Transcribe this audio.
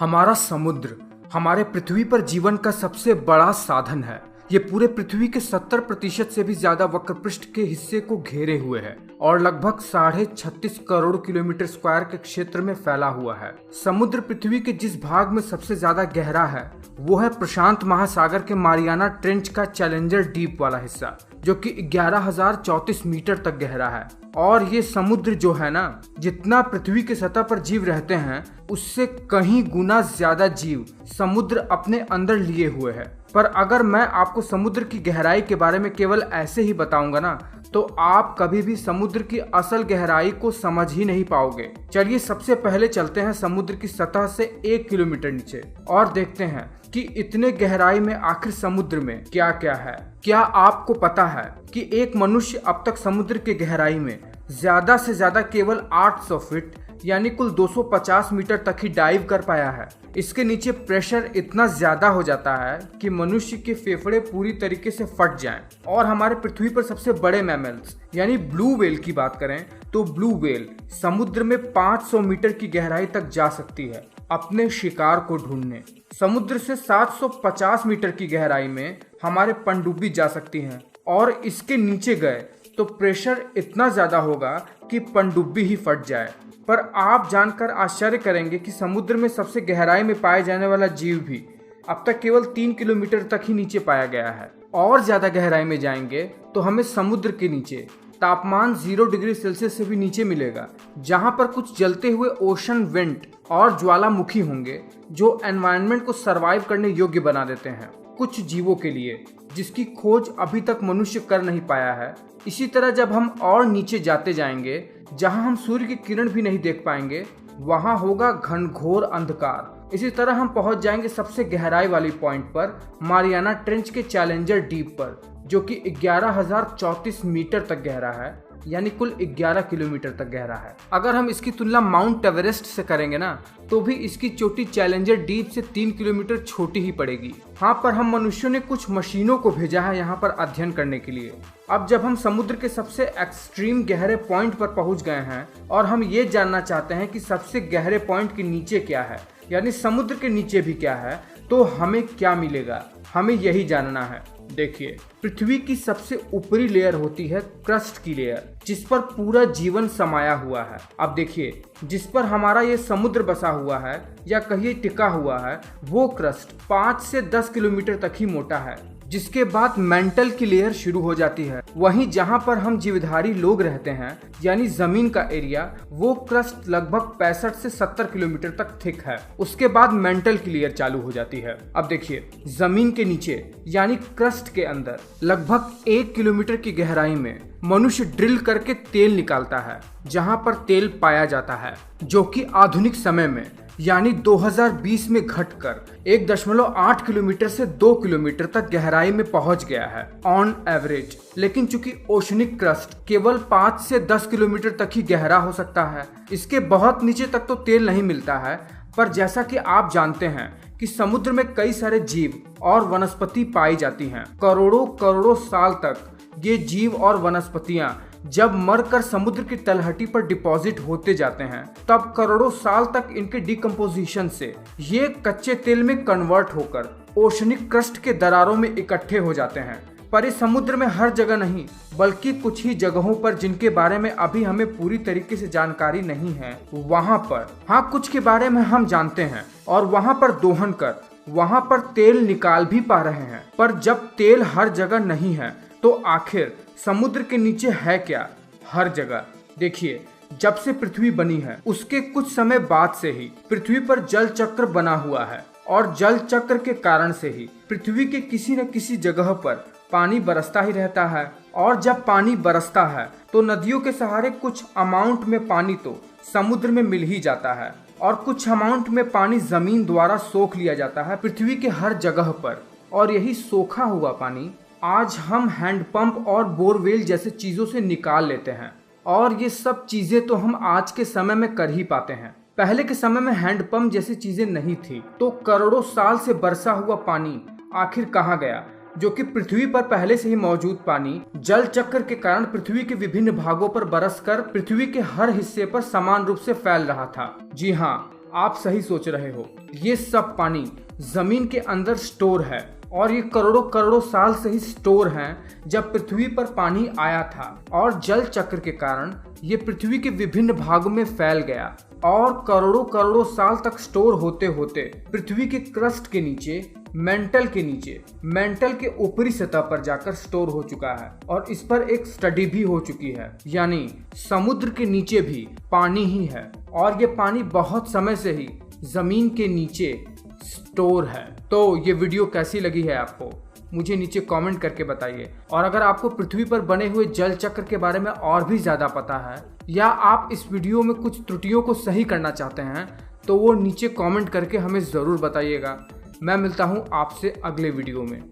हमारा समुद्र हमारे पृथ्वी पर जीवन का सबसे बड़ा साधन है। ये पूरे पृथ्वी के 70% से भी ज्यादा वक्रपृष्ठ के हिस्से को घेरे हुए है और लगभग 36.5 करोड़ किलोमीटर स्क्वायर के क्षेत्र में फैला हुआ है। समुद्र पृथ्वी के जिस भाग में सबसे ज्यादा गहरा है वो है प्रशांत महासागर के मारियाना ट्रेंच का चैलेंजर डीप वाला हिस्सा, जो कि 11,034 मीटर तक गहरा है। और ये समुद्र जो है ना, जितना पृथ्वी के सतह पर जीव रहते हैं उससे कहीं गुना ज्यादा जीव समुद्र अपने अंदर लिए हुए है। पर अगर मैं आपको समुद्र की गहराई के बारे में केवल ऐसे ही बताऊंगा ना, तो आप कभी भी समुद्र की असल गहराई को समझ ही नहीं पाओगे। चलिए सबसे पहले चलते हैं समुद्र की सतह से 1 किलोमीटर नीचे और देखते हैं कि इतने गहराई में आखिर समुद्र में क्या क्या है। क्या आपको पता है कि एक मनुष्य अब तक समुद्र की गहराई में ज्यादा से ज्यादा केवल 800 फीट यानी कुल 250 मीटर तक ही डाइव कर पाया है। इसके नीचे प्रेशर इतना ज्यादा हो जाता है कि मनुष्य के फेफड़े पूरी तरीके से फट जाएं। और हमारे पृथ्वी पर सबसे बड़े मैमल्स यानी ब्लू व्हेल की बात करें तो ब्लू व्हेल समुद्र में 500 मीटर की गहराई तक जा सकती है अपने शिकार को ढूंढने। समुद्र से 750 मीटर की गहराई में हमारे पनडुब्बी जा सकती हैं और इसके नीचे गए तो प्रेशर इतना ज्यादा होगा कि पनडुब्बी ही फट जाए। पर आप जानकर आश्चर्य करेंगे कि समुद्र में सबसे गहराई में पाए जाने वाला जीव भी अब तक केवल 3 किलोमीटर तक ही नीचे पाया गया है। और ज्यादा गहराई में जाएंगे तो हमें समुद्र के नीचे तापमान 0 डिग्री सेल्सियस से भी नीचे मिलेगा, जहां पर कुछ जलते हुए ओशन वेंट और ज्वालामुखी होंगे जो एनवायरनमेंट को सरवाइव करने योग्य बना देते हैं कुछ जीवों के लिए, जिसकी खोज अभी तक मनुष्य कर नहीं पाया है। इसी तरह जब हम और नीचे जाते जाएंगे, जहां हम सूर्य की किरण भी नहीं देख पाएंगे, वहां होगा घनघोर अंधकार। इसी तरह हम पहुंच जाएंगे सबसे गहराई वाली पॉइंट पर, मारियाना ट्रेंच के चैलेंजर डीप पर, जो कि 11,034 मीटर तक गहरा है यानी कुल 11 किलोमीटर तक गहरा है। अगर हम इसकी तुलना माउंट एवरेस्ट से करेंगे ना, तो भी इसकी चोटी चैलेंजर डीप से 3 किलोमीटर छोटी ही पड़ेगी। हाँ, पर हम मनुष्यों ने कुछ मशीनों को भेजा है यहाँ पर अध्ययन करने के लिए। अब जब हम समुद्र के सबसे एक्सट्रीम गहरे पॉइंट पर पहुंच गए हैं और हम ये जानना चाहते हैं कि सबसे गहरे पॉइंट के नीचे क्या है, यानी समुद्र के नीचे भी क्या है, तो हमें क्या मिलेगा, हमें यही जानना है। देखिए, पृथ्वी की सबसे ऊपरी लेयर होती है क्रस्ट की लेयर, जिस पर पूरा जीवन समाया हुआ है। अब देखिए, जिस पर हमारा ये समुद्र बसा हुआ है या कहिए टिका हुआ है, वो क्रस्ट 5 से 10 किलोमीटर तक ही मोटा है। जिसके बाद मेंटल की लेयर शुरू हो जाती है। वहीं जहां पर हम जीवधारी लोग रहते हैं यानी जमीन का एरिया, वो क्रस्ट लगभग 65 से 70 किलोमीटर तक थिक है। उसके बाद मेंटल की लेयर चालू हो जाती है। अब देखिए, जमीन के नीचे यानी क्रस्ट के अंदर लगभग 1 किलोमीटर की गहराई में मनुष्य ड्रिल करके तेल निकालता है, जहां पर तेल पाया जाता है, जो कि आधुनिक समय में यानी 2020 में घटकर 1.8 किलोमीटर से 2 किलोमीटर तक गहराई में पहुंच गया है ऑन एवरेज। लेकिन चूंकि ओशनिक क्रस्ट केवल 5 से 10 किलोमीटर तक ही गहरा हो सकता है, इसके बहुत नीचे तक तो तेल नहीं मिलता है। पर जैसा कि आप जानते हैं कि समुद्र में कई सारे जीव और वनस्पति पाई जाती हैं। करोड़ों करोड़ों साल तक ये जीव और वनस्पतियां जब मरकर समुद्र की तलहटी पर डिपॉजिट होते जाते हैं, तब करोड़ों साल तक इनके डिकम्पोजिशन से ये कच्चे तेल में कन्वर्ट होकर ओशनिक क्रस्ट के दरारों में इकट्ठे हो जाते हैं। पर इस समुद्र में हर जगह नहीं, बल्कि कुछ ही जगहों पर जिनके बारे में अभी हमें पूरी तरीके से जानकारी नहीं है, वहां पर हाँ कुछ के बारे में हम जानते हैं और वहां पर दोहन कर वहां पर तेल निकाल भी पा रहे हैं। पर जब तेल हर जगह नहीं है तो आखिर समुद्र के नीचे है क्या? हर जगह। देखिए, जब से पृथ्वी बनी है उसके कुछ समय बाद से ही पृथ्वी पर जल चक्र बना हुआ है और जल चक्र के कारण से ही पृथ्वी के किसी न किसी जगह पर पानी बरसता ही रहता है। और जब पानी बरसता है तो नदियों के सहारे कुछ अमाउंट में पानी तो समुद्र में मिल ही जाता है और कुछ अमाउंट में पानी जमीन द्वारा सोख लिया जाता है पृथ्वी के हर जगह पर। और यही सोखा हुआ पानी आज हम हैंडपंप और बोरवेल जैसे चीजों से निकाल लेते हैं। और ये सब चीजें तो हम आज के समय में कर ही पाते हैं। पहले के समय में हैंडपंप जैसी चीजें नहीं थी, तो करोड़ों साल से बरसा हुआ पानी आखिर कहाँ गया? जो कि पृथ्वी पर पहले से ही मौजूद पानी जल चक्र के कारण पृथ्वी के विभिन्न भागों पर बरसकर पृथ्वी के हर हिस्से पर समान रूप से फैल रहा था। जी हाँ, आप सही सोच रहे हो, ये सब पानी जमीन के अंदर स्टोर है और ये करोड़ों करोड़ों साल से ही स्टोर हैं। जब पृथ्वी पर पानी आया था और जल चक्र के कारण ये पृथ्वी के विभिन्न भागों में फैल गया और करोड़ों करोड़ों साल तक स्टोर होते होते पृथ्वी के क्रस्ट के नीचे, मेंटल के ऊपरी सतह पर जाकर स्टोर हो चुका है। और इस पर एक स्टडी भी हो चुकी है, यानी समुद्र के नीचे भी पानी ही है और ये पानी बहुत समय से ही जमीन के नीचे स्टोर है। तो ये वीडियो कैसी लगी है आपको, मुझे नीचे कमेंट करके बताइए। और अगर आपको पृथ्वी पर बने हुए जल चक्र के बारे में और भी ज्यादा पता है या आप इस वीडियो में कुछ त्रुटियों को सही करना चाहते हैं तो वो नीचे कमेंट करके हमें जरूर बताइएगा। मैं मिलता हूँ आपसे अगले वीडियो में।